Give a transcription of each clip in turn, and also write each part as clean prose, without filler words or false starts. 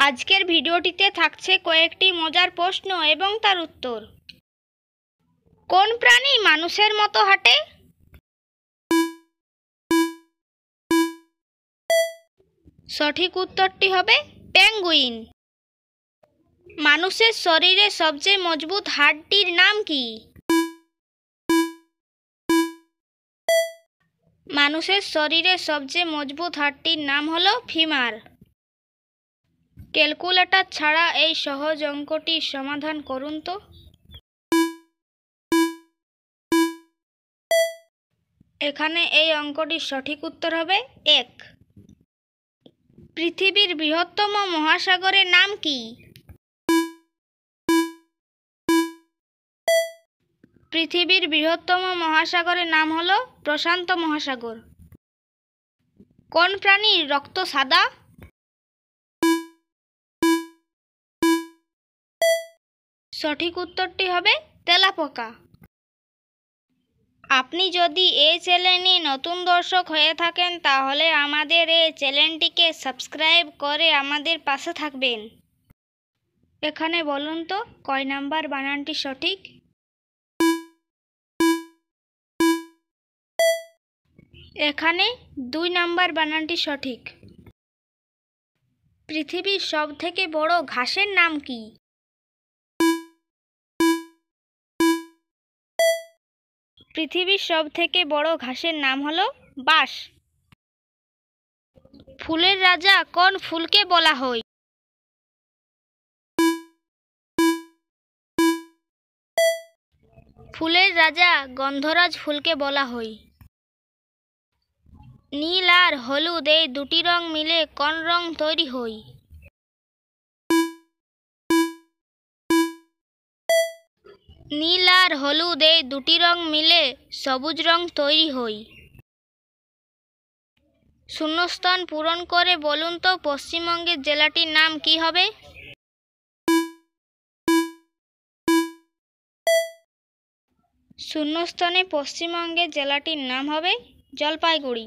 আজকের ভিডিওটিতে থাকছে কয়েকটি মজার প্রশ্ন এবং তার উত্তর। কোন প্রাণী মানুষের মতো হাঁটে? সঠিক উত্তরটি হবে পেঙ্গুইন। মানুষের শরীরে সবচেয়ে মজবুত হাড়টির নাম কি? মানুষের শরীরে সবচেয়ে মজবুত হাড়টির নাম হলো ফিমার। ক্যালকুলেটর ছাড়া এই সহজ অঙ্কটির সমাধান করুন তো। এখানে এই অঙ্কটির সঠিক উত্তর হবে 1। পৃথিবীর বৃহত্তম মহাসাগরের নাম কি? পৃথিবীর বৃহত্তম মহাসাগরের নাম হলো প্রশান্ত মহাসাগর। কোন প্রাণীর রক্ত সাদা? সঠিক উত্তরটি হবে তেলাপোকা। আপনি যদি এই চ্যানেলে নতুন দর্শক হয়ে থাকেন তাহলে আমাদের এই চ্যানেলটিকে সাবস্ক্রাইব করে আমাদের পাশে থাকবেন। এখানে বলুন তো কয় নাম্বার বানানটি সঠিক? এখানে 2 নাম্বার বানানটি সঠিক। পৃথিবীর সবথেকে বড় ঘাসের নাম কি? পৃথিবীর সবথেকে বড় ঘাসের নাম হলো বাঁশ। ফুলের রাজা কোন ফুলকে বলা হয়? ফুলের রাজা গন্ধরাজ ফুলকে বলা হয়। নীল আর হলুদ এই দুটি রং মিলে কোন রং তৈরি হয়? নীল আর হলুদ এই দুটি রং মিলে সবুজ রং তৈরি হয়। শূন্যস্থান পূরণ করে বলুন তো পশ্চিমবঙ্গের জেলাটির নাম কি হবে? শূন্যস্থানে পশ্চিমবঙ্গের জেলাটির নাম হবে জলপাইগুড়ি।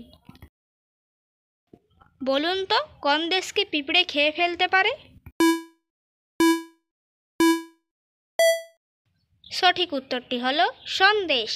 বলুন তো কোন দেশকে পিঁপড়ে খেয়ে ফেলতে পারে? সঠিক উত্তরটি হলো সন্দেশ।